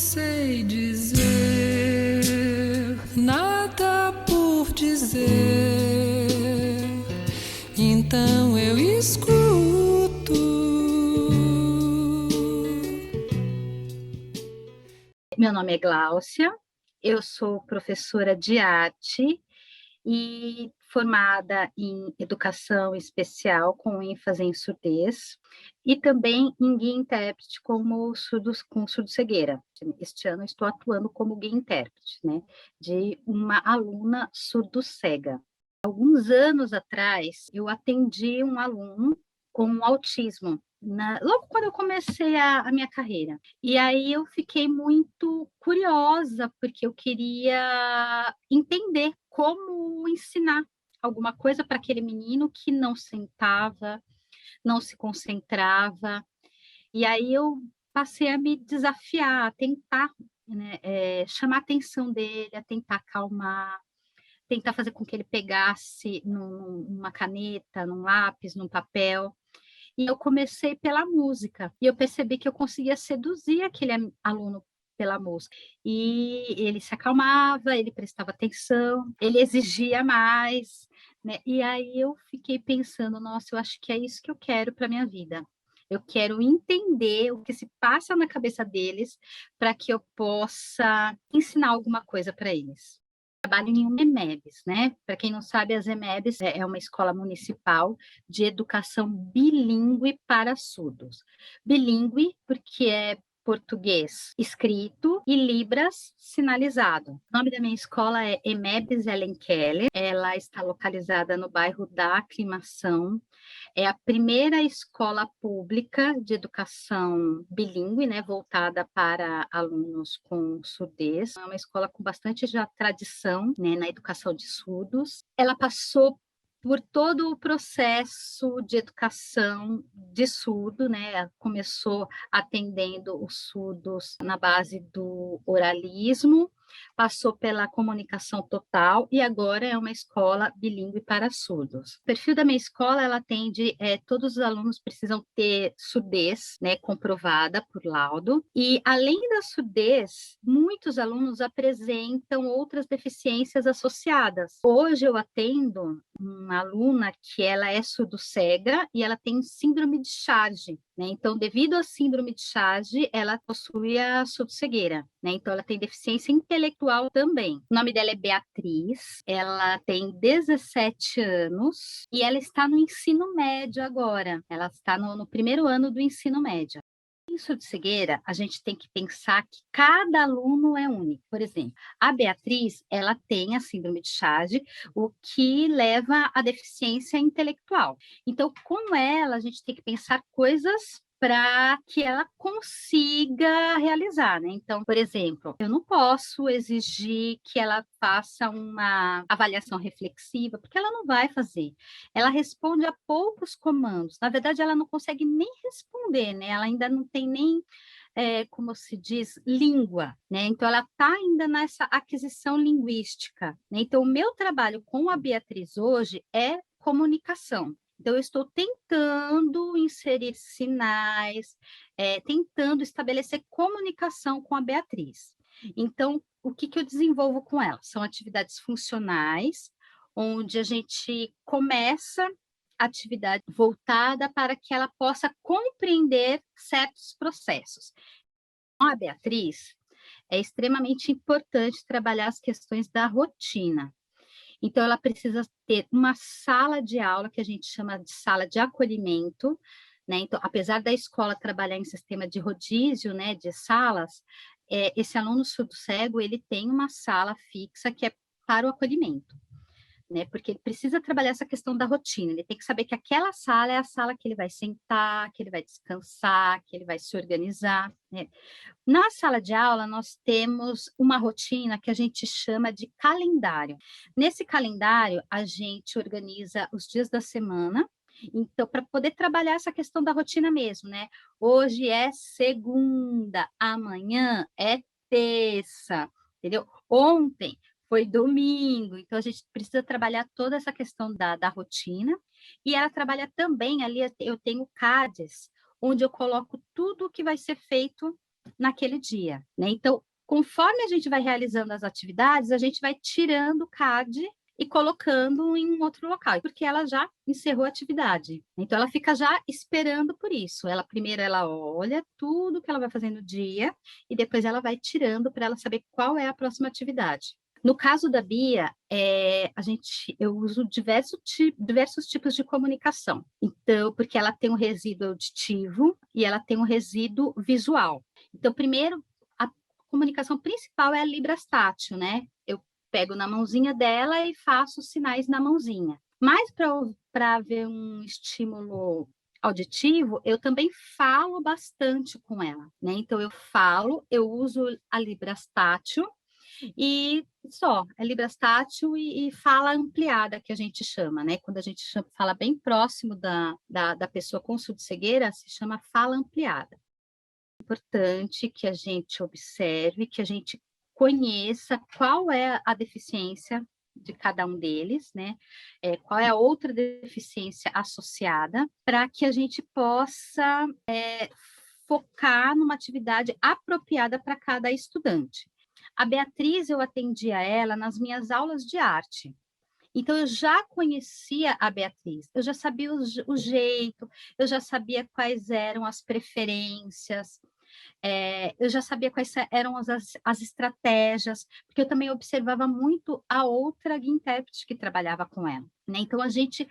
sei dizer, nada por dizer, então eu escuto. Meu nome é Gláucia, eu sou professora de arte e formada em educação especial com ênfase em surdez e também em guia intérprete com surdo-cegueira. Este ano estou atuando como guia intérprete, né, de uma aluna surdo-cega. Alguns anos atrás, eu atendi um aluno com autismo, logo quando eu comecei a minha carreira. E aí eu fiquei muito curiosa, porque eu queria entender como ensinar alguma coisa para aquele menino que não sentava, não se concentrava. E aí eu passei a me desafiar, a tentar, né, chamar a atenção dele, a tentar acalmar, tentar fazer com que ele pegasse numa caneta, num lápis, num papel. E eu comecei pela música. E eu percebi que eu conseguia seduzir aquele aluno pela música. E ele se acalmava, ele prestava atenção, ele exigia mais, né? E aí eu fiquei pensando, nossa, eu acho que é isso que eu quero para minha vida. Eu quero entender o que se passa na cabeça deles para que eu possa ensinar alguma coisa para eles. Trabalho em uma EMEBs, né? Para quem não sabe, as EMEBs é uma escola municipal de educação bilíngue para surdos. Bilíngue porque é português escrito e Libras sinalizado. O nome da minha escola é EMEBs Ellen Keller. Ela está localizada no bairro da Aclimação. É a primeira escola pública de educação bilíngue, né, voltada para alunos com surdez. É uma escola com bastante já tradição, né, na educação de surdos. Ela passou por todo o processo de educação de surdo, né? Começou atendendo os surdos na base do oralismo, passou pela comunicação total e agora é uma escola bilíngue para surdos. O perfil da minha escola, ela atende, todos os alunos precisam ter surdez, né, comprovada por laudo, e além da surdez, muitos alunos apresentam outras deficiências associadas. Hoje eu atendo uma aluna que ela é surdo-cega e ela tem síndrome de Charge, né? Então, devido à síndrome de Charge, ela possui a surdo-cegueira, né? Então, ela tem deficiência intelectual também. O nome dela é Beatriz, ela tem 17 anos e ela está no ensino médio agora. Ela está no primeiro ano do ensino médio. Em surdo-cegueira, a gente tem que pensar que cada aluno é único. Por exemplo, a Beatriz, ela tem a síndrome de Charge, o que leva à deficiência intelectual. Então, com ela, a gente tem que pensar coisas para que ela consiga realizar, né? Então, por exemplo, eu não posso exigir que ela faça uma avaliação reflexiva, porque ela não vai fazer. Ela responde a poucos comandos. Na verdade, ela não consegue nem responder, né? Ela ainda não tem nem, como se diz, língua, né? Então, ela está ainda nessa aquisição linguística, né? Então, o meu trabalho com a Beatriz hoje é comunicação. Então, eu estou tentando inserir sinais, tentando estabelecer comunicação com a Beatriz. Então, o que eu desenvolvo com ela? São atividades funcionais, onde a gente começa a atividade voltada para que ela possa compreender certos processos. Com a Beatriz, é extremamente importante trabalhar as questões da rotina. Então, ela precisa ter uma sala de aula, que a gente chama de sala de acolhimento, né? Então, apesar da escola trabalhar em sistema de rodízio, né, de salas, esse aluno surdo-cego, ele tem uma sala fixa que é para o acolhimento, né? Porque ele precisa trabalhar essa questão da rotina, ele tem que saber que aquela sala é a sala que ele vai sentar, que ele vai descansar, que ele vai se organizar, né? Na sala de aula, nós temos uma rotina que a gente chama de calendário. Nesse calendário, a gente organiza os dias da semana, então, para poder trabalhar essa questão da rotina mesmo, né? Hoje é segunda, amanhã é terça, entendeu? Ontem foi domingo, então a gente precisa trabalhar toda essa questão da rotina, e ela trabalha também ali, eu tenho CADES, onde eu coloco tudo o que vai ser feito naquele dia, né? Então, conforme a gente vai realizando as atividades, a gente vai tirando o card e colocando em um outro local, porque ela já encerrou a atividade. Então, ela fica já esperando por isso. Primeiro ela olha tudo que ela vai fazer no dia e depois ela vai tirando para ela saber qual é a próxima atividade. No caso da Bia, eu uso diversos tipos de comunicação. Então, porque ela tem um resíduo auditivo e ela tem um resíduo visual. Então, primeiro, a comunicação principal é a Libras tátil, né? Eu pego na mãozinha dela e faço sinais na mãozinha. Mas para ver um estímulo auditivo, eu também falo bastante com ela, né? Então, eu uso a Libras tátil, e só, é Libras tátil e fala ampliada, que a gente chama, né? Quando a gente fala bem próximo da pessoa com surdo-cegueira, se chama fala ampliada. É importante que a gente observe, que a gente conheça qual é a deficiência de cada um deles, né? Qual é a outra deficiência associada, para que a gente possa focar numa atividade apropriada para cada estudante. A Beatriz, eu atendia ela nas minhas aulas de arte. Então, eu já conhecia a Beatriz, eu já sabia o jeito, eu já sabia quais eram as preferências, eu já sabia quais eram as estratégias, porque eu também observava muito a outra intérprete que trabalhava com ela, né? Então, a gente,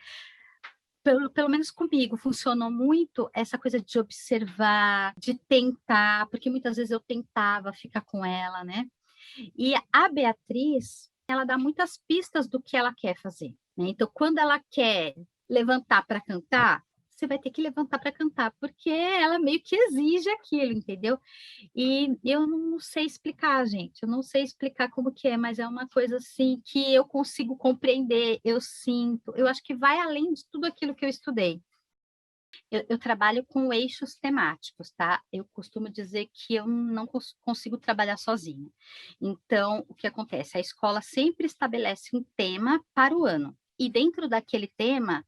pelo menos comigo, funcionou muito essa coisa de observar, de tentar, porque muitas vezes eu tentava ficar com ela, né? E a Beatriz, ela dá muitas pistas do que ela quer fazer, né? Então, quando ela quer levantar para cantar, você vai ter que levantar para cantar, porque ela meio que exige aquilo, entendeu? E eu não sei explicar, gente, eu não sei explicar como que é, mas é uma coisa assim que eu consigo compreender, eu sinto, eu acho que vai além de tudo aquilo que eu estudei. Eu trabalho com eixos temáticos, tá? Eu costumo dizer que eu não consigo trabalhar sozinha. Então, o que acontece? A escola sempre estabelece um tema para o ano. E dentro daquele tema,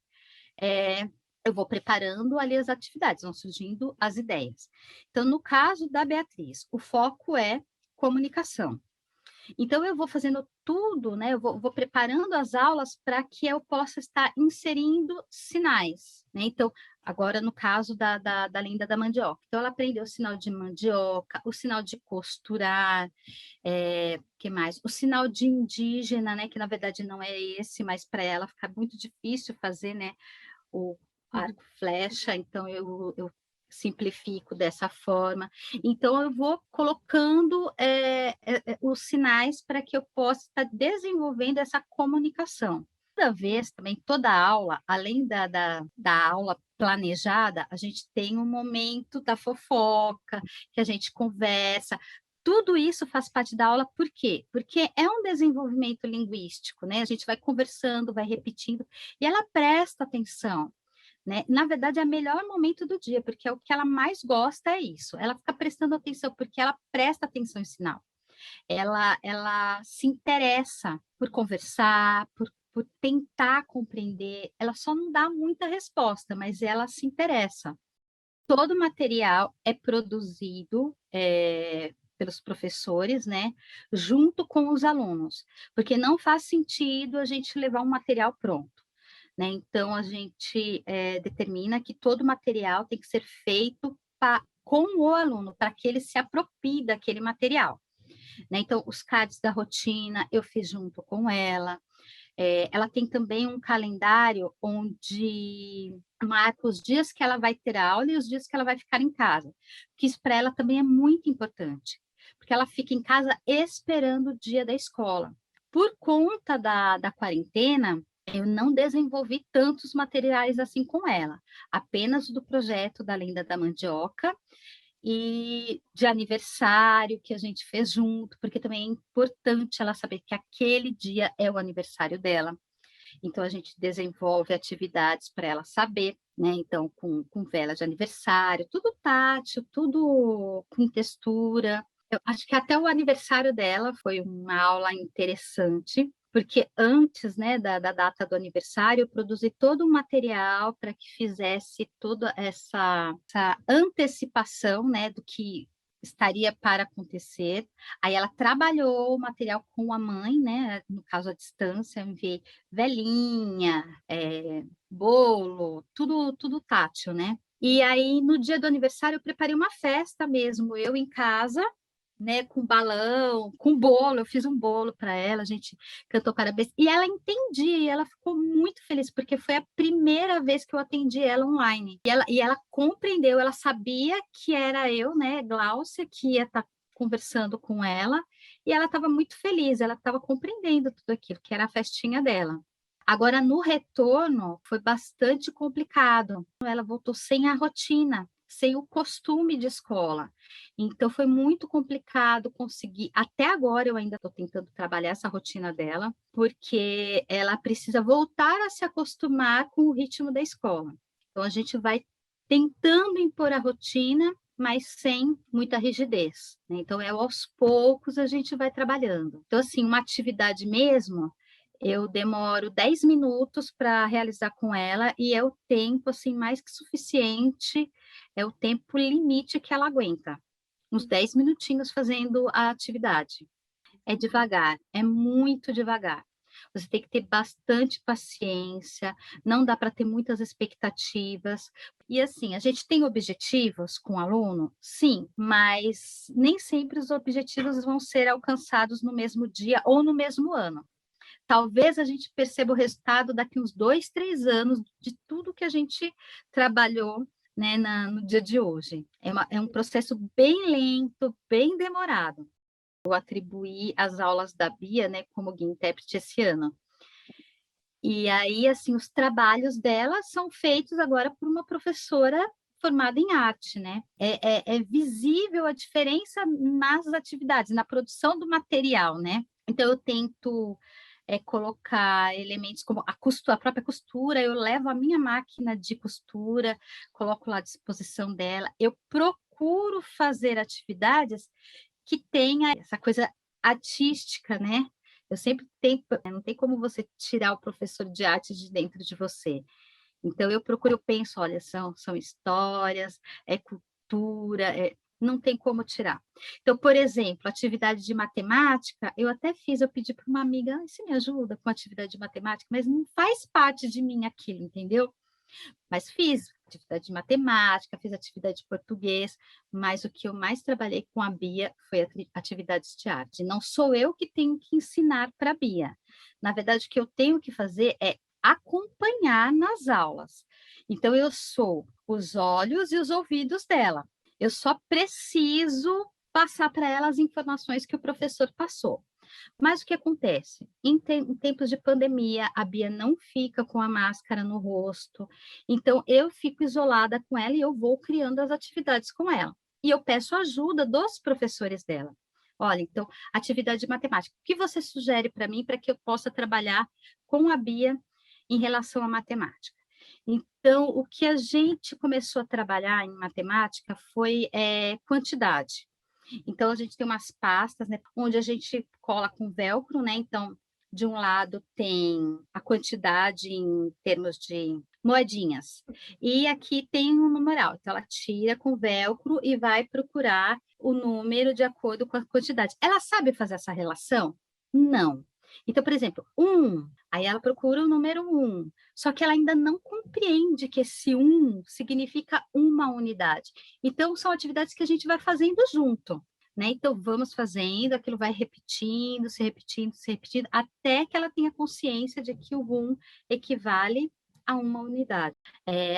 eu vou preparando ali as atividades, vão surgindo as ideias. Então, no caso da Beatriz, o foco é comunicação. Então, eu vou fazendo tudo, né? Eu vou preparando as aulas para que eu possa estar inserindo sinais, né? Então, agora no caso da Linda da Mandioca. Então, ela aprendeu o sinal de mandioca, o sinal de costurar, que mais? O sinal de indígena, né? Que na verdade não é esse, mas para ela fica muito difícil fazer, né? O arco flecha, então eu simplifico dessa forma. Então, eu vou colocando os sinais para que eu possa estar desenvolvendo essa comunicação. Toda vez, também, toda aula, além da aula planejada, a gente tem um momento da fofoca, que a gente conversa. Tudo isso faz parte da aula, por quê? Porque é um desenvolvimento linguístico, né? A gente vai conversando, vai repetindo, e ela presta atenção, né? Na verdade, é o melhor momento do dia, porque é o que ela mais gosta, é isso. Ela fica prestando atenção, porque ela presta atenção em sinal. Ela se interessa por conversar, por tentar compreender. Ela só não dá muita resposta, mas ela se interessa. Todo o material é produzido pelos professores, né, junto com os alunos, porque não faz sentido a gente levar um material pronto, né? Então, a gente determina que todo o material tem que ser feito com o aluno, para que ele se aproprie daquele material, né? Então, os cards da rotina eu fiz junto com ela. Ela tem também um calendário onde marca os dias que ela vai ter aula e os dias que ela vai ficar em casa, porque isso para ela também é muito importante, porque ela fica em casa esperando o dia da escola. Por conta da quarentena, eu não desenvolvi tantos materiais assim com ela, apenas do projeto da Lenda da Mandioca e de aniversário que a gente fez junto, porque também é importante ela saber que aquele dia é o aniversário dela. Então, a gente desenvolve atividades para ela saber, né? Então, com vela de aniversário, tudo tátil, tudo com textura. Eu acho que até o aniversário dela foi uma aula interessante, porque antes, né, da data do aniversário, eu produzi todo um material para que fizesse toda essa antecipação, né, do que estaria para acontecer. Aí ela trabalhou o material com a mãe, né? No caso, à distância, eu enviei velinha, bolo, tudo tátil, né? E aí, no dia do aniversário, eu preparei uma festa mesmo, eu em casa, né, com balão, com bolo, eu fiz um bolo para ela, a gente cantou parabéns, e ela entendia, e ela ficou muito feliz, porque foi a primeira vez que eu atendi ela online, e ela compreendeu, ela sabia que era eu, né, Gláucia, que ia estar conversando com ela, e ela estava muito feliz, ela estava compreendendo tudo aquilo, que era a festinha dela. Agora, no retorno, foi bastante complicado. Ela voltou sem a rotina, sem o costume de escola. Então, foi muito complicado conseguir. Até agora, eu ainda estou tentando trabalhar essa rotina dela, porque ela precisa voltar a se acostumar com o ritmo da escola. Então, a gente vai tentando impor a rotina, mas sem muita rigidez, né? Então, aos poucos a gente vai trabalhando. Então, assim, uma atividade mesmo eu demoro 10 minutos para realizar com ela e é o tempo assim mais que suficiente, é o tempo limite que ela aguenta. Uns 10 minutinhos fazendo a atividade. É devagar, é muito devagar. Você tem que ter bastante paciência, não dá para ter muitas expectativas. E assim, a gente tem objetivos com o aluno? Sim, mas nem sempre os objetivos vão ser alcançados no mesmo dia ou no mesmo ano. Talvez a gente perceba o resultado daqui uns 2, 3 anos de tudo que a gente trabalhou, né, no dia de hoje. É um processo bem lento, bem demorado. Eu atribuí as aulas da Bia, né, como guia intérprete esse ano. E aí, assim, os trabalhos dela são feitos agora por uma professora formada em arte, né? É visível a diferença nas atividades, na produção do material, né? Então, eu tento colocar elementos como a própria costura, eu levo a minha máquina de costura, coloco lá à disposição dela, eu procuro fazer atividades que tenha essa coisa artística, né? Eu sempre tenho, não tem como você tirar o professor de arte de dentro de você. Então, eu penso, olha, são histórias, é cultura, não tem como tirar. Então, por exemplo, atividade de matemática, eu até fiz, eu pedi para uma amiga, você me ajuda com atividade de matemática, mas não faz parte de mim aquilo, entendeu? Mas fiz atividade de matemática, fiz atividade de português, mas o que eu mais trabalhei com a Bia foi atividades de arte. Não sou eu que tenho que ensinar para a Bia. Na verdade, o que eu tenho que fazer é acompanhar nas aulas. Então, eu sou os olhos e os ouvidos dela. Eu só preciso passar para ela as informações que o professor passou. Mas o que acontece? Em tempos de pandemia, a Bia não fica com a máscara no rosto, então eu fico isolada com ela e eu vou criando as atividades com ela. E eu peço ajuda dos professores dela. Olha, então, atividade de matemática. O que você sugere para mim para que eu possa trabalhar com a Bia em relação à matemática? Então, o que a gente começou a trabalhar em matemática foi quantidade. Então, a gente tem umas pastas, né, onde a gente cola com velcro, né? Então, de um lado tem a quantidade em termos de moedinhas, e aqui tem um numeral. Então, ela tira com velcro e vai procurar o número de acordo com a quantidade. Ela sabe fazer essa relação? Não. Então, por exemplo, aí ela procura o número 1, só que ela ainda não compreende que esse 1 significa uma unidade. Então, são atividades que a gente vai fazendo junto, né? Então, vamos fazendo, aquilo vai repetindo, se repetindo, se repetindo, até que ela tenha consciência de que o 1 equivale a uma unidade.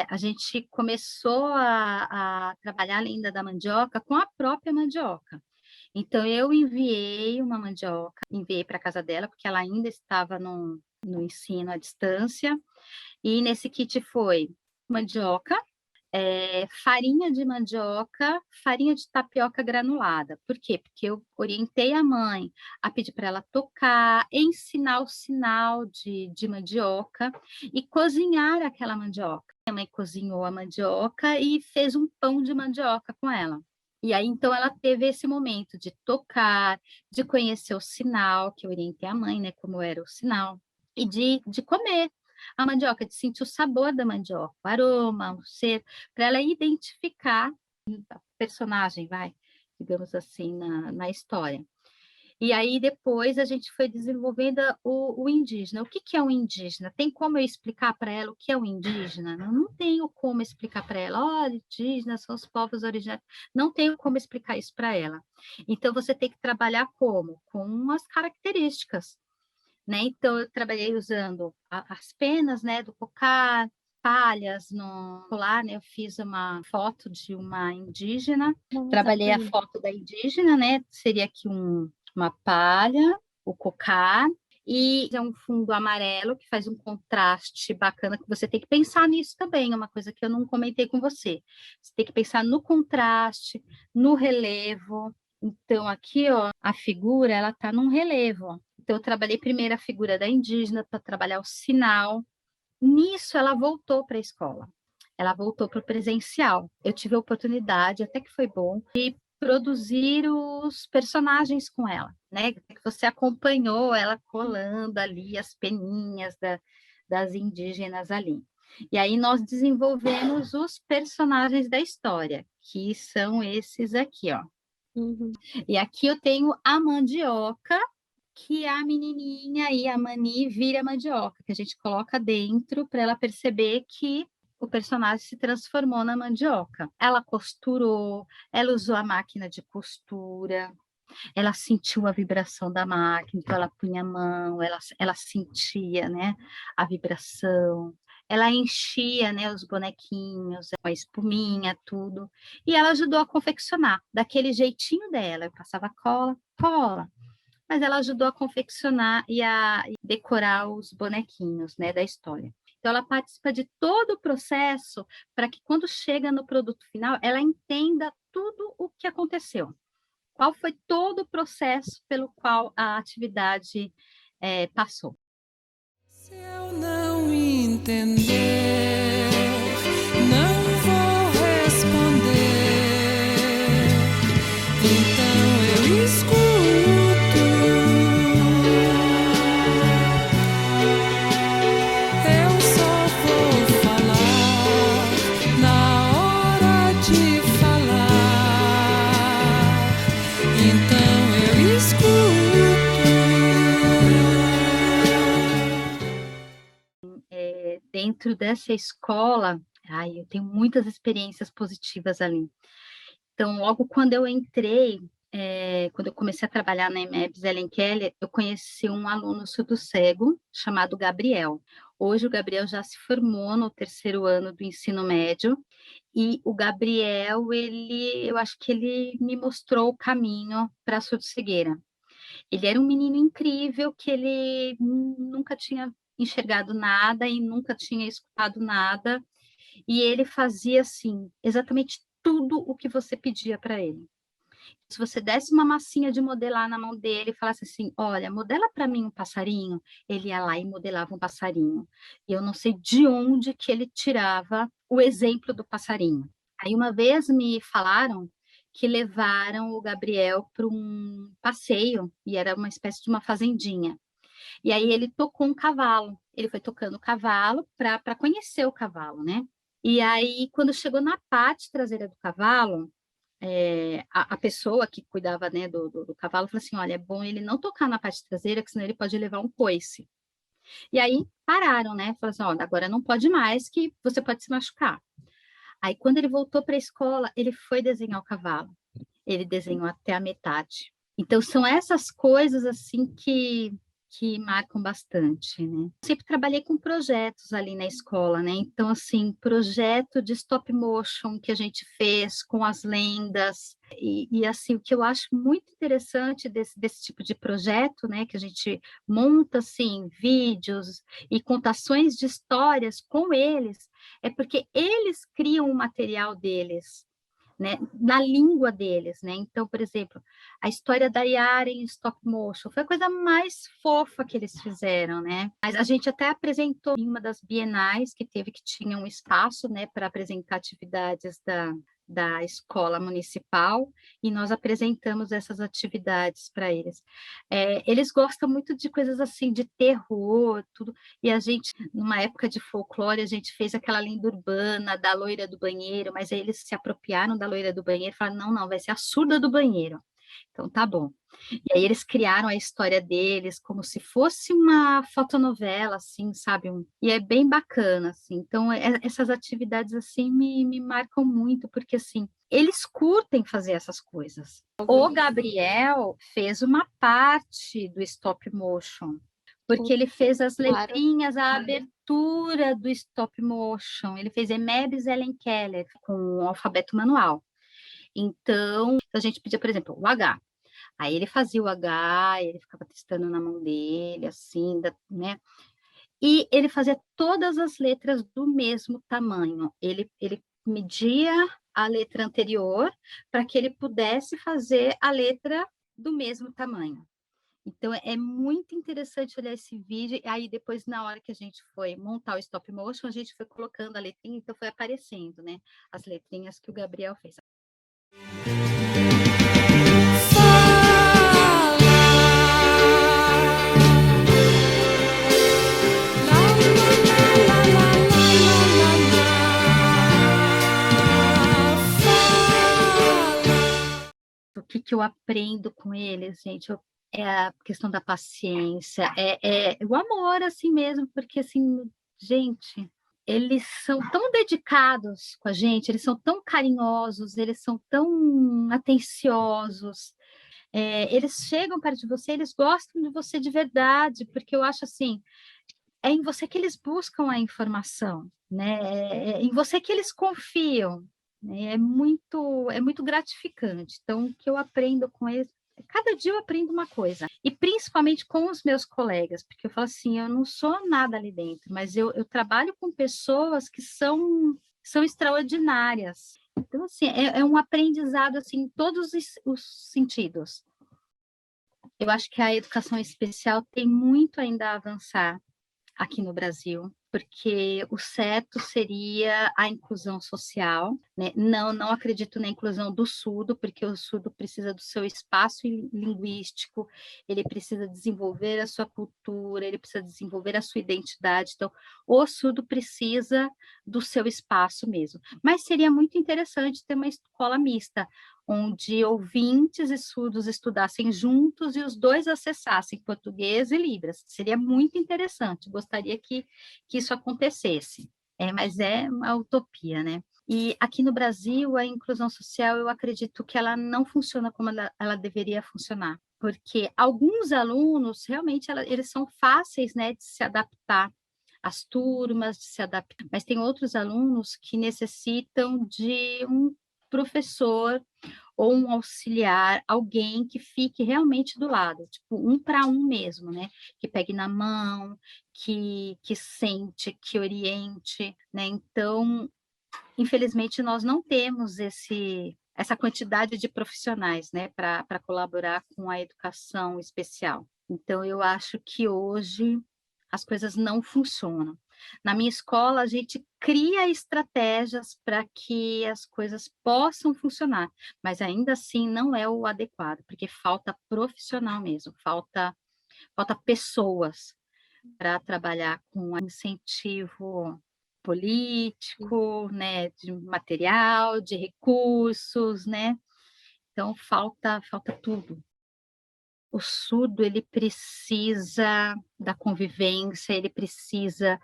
A gente começou a trabalhar a lenda da mandioca com a própria mandioca. Então, eu enviei uma mandioca, enviei para a casa dela, porque ela ainda estava no ensino à distância, e nesse kit foi mandioca, farinha de mandioca, farinha de tapioca granulada. Por quê? Porque eu orientei a mãe a pedir para ela tocar, ensinar o sinal de mandioca e cozinhar aquela mandioca. A mãe cozinhou a mandioca e fez um pão de mandioca com ela. E aí, então, ela teve esse momento de tocar, de conhecer o sinal, que eu orientei a mãe, né, como era o sinal, e de comer a mandioca, de sentir o sabor da mandioca, o aroma, o cheiro, para ela identificar a personagem, vai, digamos assim, na história. E aí depois a gente foi desenvolvendo o indígena. O que que é um indígena? Tem como eu explicar para ela o que é um indígena? Não tenho como explicar para ela. Olha, indígenas são os povos originários. Não tenho como explicar isso para ela. Então você tem que trabalhar como? Com as características, né? Então eu trabalhei usando as penas, né, do cocar, palhas no colar, né? Eu fiz uma foto de uma indígena, Nossa, trabalhei a bonito. foto da indígena, né? Seria aqui uma palha, o cocar, e é um fundo amarelo que faz um contraste bacana, que você tem que pensar nisso também, é uma coisa que eu não comentei com você. Você tem que pensar no contraste, no relevo. Então, aqui, ó, a figura, ela tá num relevo. Então, eu trabalhei primeiro a figura da indígena para trabalhar o sinal. Nisso, ela voltou para a escola. Ela voltou para o presencial. Eu tive a oportunidade, até que foi bom, de produzir os personagens com ela, né? Que você acompanhou ela colando ali as peninhas das indígenas ali. E aí nós desenvolvemos os personagens da história, que são esses aqui, ó. Uhum. E aqui eu tenho a mandioca, que a menininha e a Mani vira mandioca, que a gente coloca dentro para ela perceber que o personagem se transformou na mandioca. Ela costurou, ela usou a máquina de costura, ela sentiu a vibração da máquina, então ela punha a mão, ela sentia, né, a vibração, ela enchia, né, os bonequinhos, com a espuminha, tudo, e ela ajudou a confeccionar, daquele jeitinho dela, eu passava cola, cola, mas ela ajudou a confeccionar e a decorar os bonequinhos, né, da história. Então, ela participa de todo o processo para que, quando chega no produto final, ela entenda tudo o que aconteceu. Qual foi todo o processo pelo qual a atividade passou. Se eu não entender, não vou responder. Então eu escuto. Eu só vou falar na hora de falar. Então eu escuto. Dentro dessa escola, eu tenho muitas experiências positivas ali. Então, logo quando eu entrei, quando eu comecei a trabalhar na EMEBS Ellen Keller, eu conheci um aluno surdo-cego chamado Gabriel. Hoje o Gabriel já se formou no 3º ano do ensino médio, e o Gabriel, eu acho que ele me mostrou o caminho para a surdo-cegueira. Ele era um menino incrível, que ele nunca tinha enxergado nada e nunca tinha escutado nada, e ele fazia assim exatamente tudo o que você pedia para ele. Se você desse uma massinha de modelar na mão dele e falasse assim, olha, modela para mim um passarinho, ele ia lá e modelava um passarinho. E eu não sei de onde que ele tirava o exemplo do passarinho. Aí uma vez me falaram que levaram o Gabriel para um passeio, e era uma espécie de uma fazendinha. E aí ele tocou um cavalo, ele foi tocando o cavalo para conhecer o cavalo, né? E aí, quando chegou na parte traseira do cavalo, a pessoa que cuidava, né, do cavalo falou assim, olha, é bom ele não tocar na parte traseira, que senão ele pode levar um coice. E aí pararam, né? Falaram assim, olha, agora não pode mais, que você pode se machucar. Aí, quando ele voltou para a escola, ele foi desenhar o cavalo. Ele desenhou até a metade. Então, são essas coisas, assim, que marcam bastante, né? Sempre trabalhei com projetos ali na escola, né? Então, assim, projeto de stop motion que a gente fez com as lendas, e assim, o que eu acho muito interessante desse tipo de projeto, né? Que a gente monta, assim, vídeos e contações de histórias com eles, é porque eles criam o material deles, né, na língua deles, né? Então, por exemplo, a história da Yara em stop motion foi a coisa mais fofa que eles fizeram, né? Mas a gente até apresentou em uma das bienais que teve, que tinha um espaço, né, para apresentar atividades da escola municipal e nós apresentamos essas atividades para eles. Eles gostam muito de coisas assim, de terror, tudo, e a gente, numa época de folclore, a gente fez aquela lenda urbana da loira do banheiro, mas aí eles se apropriaram da loira do banheiro e falaram: "Não, não, vai ser a surda do banheiro". Então tá bom. E aí eles criaram a história deles como se fosse uma fotonovela, assim, sabe, e é bem bacana, assim. Então, essas atividades, assim, me marcam muito, porque, assim, eles curtem fazer essas coisas. O Gabriel fez uma parte do stop motion, porque ele fez as Claro. letrinhas, a abertura do stop motion, ele fez Emebs Ellen Keller com o alfabeto manual. Então, a gente pedia, por exemplo, o H. Aí ele fazia o H, ele ficava testando na mão dele, assim, né? E ele fazia todas as letras do mesmo tamanho. Ele media a letra anterior para que ele pudesse fazer a letra do mesmo tamanho. Então, é muito interessante olhar esse vídeo. E aí, depois, na hora que a gente foi montar o stop motion, a gente foi colocando a letrinha, então foi aparecendo, né? As letrinhas que o Gabriel fez. O que eu aprendo com eles, gente? É a questão da paciência, é o amor, assim mesmo, porque, assim, gente, eles são tão dedicados com a gente, eles são tão carinhosos, eles são tão atenciosos, eles chegam perto de você, eles gostam de você de verdade, porque eu acho assim, é em você que eles buscam a informação, né? É em você que eles confiam, né? É muito gratificante. Então, o que eu aprendo com eles, cada dia eu aprendo uma coisa, e principalmente com os meus colegas, porque eu falo assim, eu não sou nada ali dentro, mas eu trabalho com pessoas que são extraordinárias. Então, assim, é um aprendizado assim, em todos os sentidos. Eu acho que a educação especial tem muito ainda a avançar aqui no Brasil, porque o certo seria a inclusão social, né? Não acredito na inclusão do surdo, porque o surdo precisa do seu espaço linguístico, ele precisa desenvolver a sua cultura, ele precisa desenvolver a sua identidade. Então, o surdo precisa do seu espaço mesmo. Mas seria muito interessante ter uma escola mista, onde ouvintes e surdos estudassem juntos e os dois acessassem português e Libras. Seria muito interessante, gostaria que isso acontecesse, mas é uma utopia, né? E aqui no Brasil, a inclusão social, eu acredito que ela não funciona como ela deveria funcionar, porque alguns alunos, realmente, eles são fáceis, né, de se adaptar às turmas, de se adaptar, mas tem outros alunos que necessitam de um professor ou um auxiliar, alguém que fique realmente do lado, tipo, um para um mesmo, né? Que pegue na mão, que sente, que oriente, né? Então, infelizmente, nós não temos essa quantidade de profissionais, né, para colaborar com a educação especial. Então, eu acho que hoje as coisas não funcionam. Na minha escola, a gente cria estratégias para que as coisas possam funcionar, mas ainda assim não é o adequado, porque falta profissional mesmo, falta pessoas para trabalhar com incentivo político, né, de material, de recursos, né? Então falta tudo. O surdo, ele precisa da convivência, ele precisa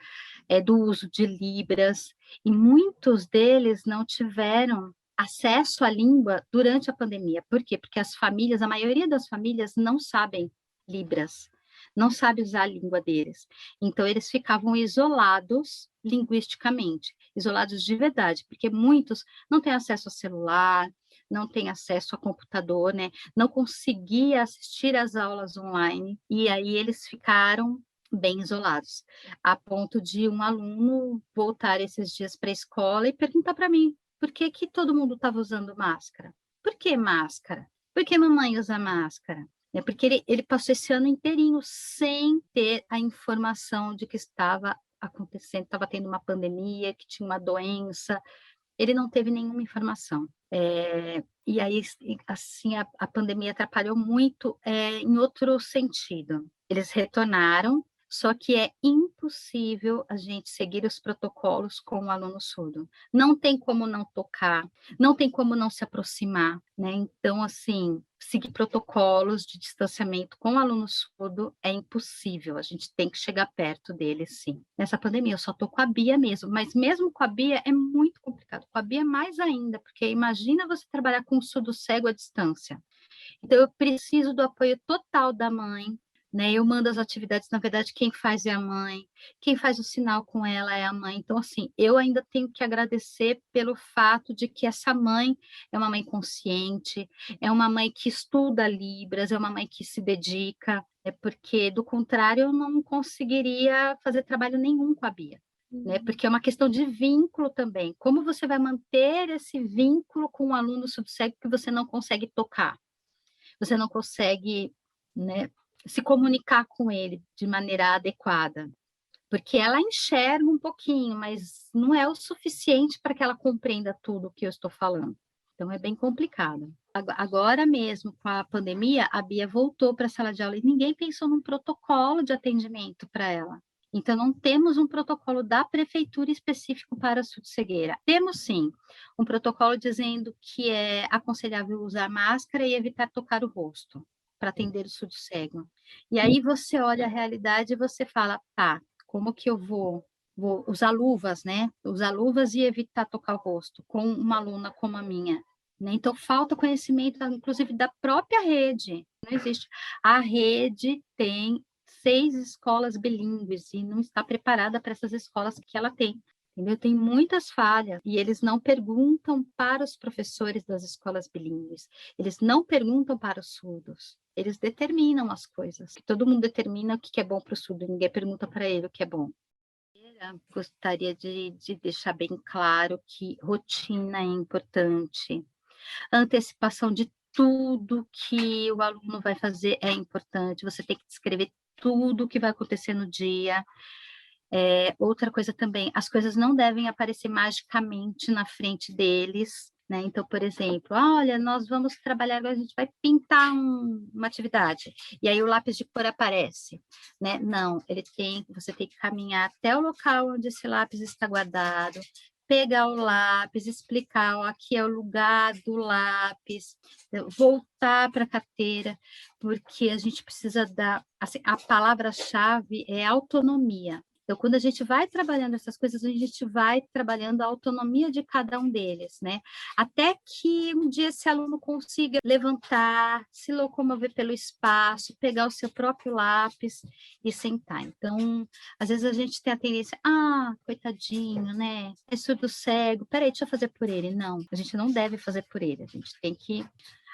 do uso de libras, e muitos deles não tiveram acesso à língua durante a pandemia. Por quê? Porque a maioria das famílias não sabem libras, não sabe usar a língua deles. Então, eles ficavam isolados linguisticamente, isolados de verdade, porque muitos não têm acesso a celular, não têm acesso a computador, né? Não conseguia assistir às aulas online, e aí eles ficaram bem isolados, a ponto de um aluno voltar esses dias para a escola e perguntar para mim, por que que todo mundo estava usando máscara? Por que máscara? Por que mamãe usa máscara? É porque ele passou esse ano inteirinho sem ter a informação de que estava acontecendo, estava tendo uma pandemia, que tinha uma doença. ele não teve nenhuma informação. E aí, assim, a pandemia atrapalhou muito em outro sentido. Eles retornaram, só que é impossível a gente seguir os protocolos com o aluno surdo. Não tem como não tocar, não tem como não se aproximar, né? Então, assim, seguir protocolos de distanciamento com o aluno surdo é impossível. A gente tem que chegar perto dele, sim. Nessa pandemia, eu só estou com a Bia mesmo, mas mesmo com a Bia é muito complicado. Com a Bia mais ainda, porque imagina você trabalhar com um surdo cego à distância. Então, eu preciso do apoio total da mãe, né? Eu mando as atividades, na verdade, quem faz é a mãe, quem faz o sinal com ela é a mãe. Então, assim, eu ainda tenho que agradecer pelo fato de que essa mãe é uma mãe consciente, é uma mãe que estuda Libras, é uma mãe que se dedica, porque, do contrário, eu não conseguiria fazer trabalho nenhum com a Bia. Né, porque é uma questão de vínculo também. Como você vai manter esse vínculo com um aluno surdo-cego que você não consegue tocar? Você não consegue, né, se comunicar com ele de maneira adequada, porque ela enxerga um pouquinho, mas não é o suficiente para que ela compreenda tudo o que eu estou falando. Então, é bem complicado. Agora mesmo, com a pandemia, a Bia voltou para a sala de aula e ninguém pensou num protocolo de atendimento para ela. Então, não temos um protocolo da prefeitura específico para a surdo-cegueira. Temos, sim, um protocolo dizendo que é aconselhável usar máscara e evitar tocar o rosto para atender o surdo-cego. E aí você olha a realidade e você fala, tá, como que eu vou usar luvas, né? Usar luvas e evitar tocar o rosto com uma aluna como a minha. Né? Então, falta conhecimento, inclusive, da própria rede. Não existe. A rede tem 6 escolas bilíngues e não está preparada para essas escolas que ela tem. Entendeu? Tem muitas falhas e eles não perguntam para os professores das escolas bilíngues. Eles não perguntam para os surdos. Eles determinam as coisas. Todo mundo determina o que é bom para o surdo. Ninguém pergunta para ele o que é bom. Gostaria de deixar bem claro que rotina é importante. A antecipação de tudo que o aluno vai fazer é importante. Você tem que descrever tudo o que vai acontecer no dia. Outra coisa também, as coisas não devem aparecer magicamente na frente deles, né? Então, por exemplo, olha, nós vamos trabalhar, agora a gente vai pintar uma atividade, e aí o lápis de cor aparece, né? Não, você tem que caminhar até o local onde esse lápis está guardado, pegar o lápis, explicar, ó, aqui é o lugar do lápis, voltar para a carteira, porque a gente precisa assim, a palavra-chave é autonomia. Então, quando a gente vai trabalhando essas coisas, a gente vai trabalhando a autonomia de cada um deles, né? Até que um dia esse aluno consiga levantar, se locomover pelo espaço, pegar o seu próprio lápis e sentar. Então, às vezes a gente tem a tendência, coitadinho, né? É surdo cego, peraí, deixa eu fazer por ele. Não, a gente não deve fazer por ele, a gente tem que,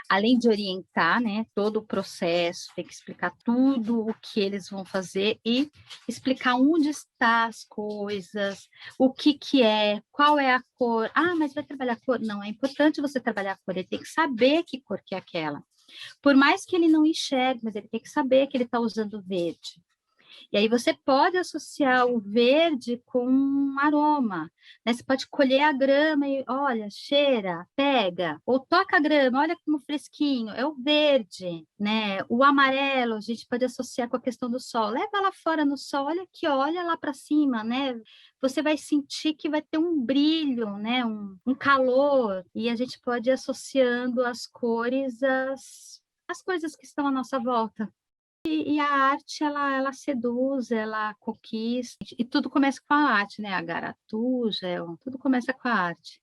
além de orientar, né, todo o processo, tem que explicar tudo o que eles vão fazer e explicar onde está as coisas, o que é, qual é a cor. Mas vai trabalhar a cor? Não, é importante você trabalhar a cor, ele tem que saber que cor que é aquela. Por mais que ele não enxergue, mas ele tem que saber que ele está usando verde. E aí você pode associar o verde com um aroma, né? Você pode colher a grama e, olha, cheira, pega, ou toca a grama, olha como fresquinho, é o verde, né? O amarelo a gente pode associar com a questão do sol, leva lá fora no sol, olha aqui, olha lá para cima, né? Você vai sentir que vai ter um brilho, né? Um calor, e a gente pode ir associando as cores às coisas que estão à nossa volta. E a arte, ela seduz, ela conquista, e tudo começa com a arte, né? A garatuja, tudo começa com a arte.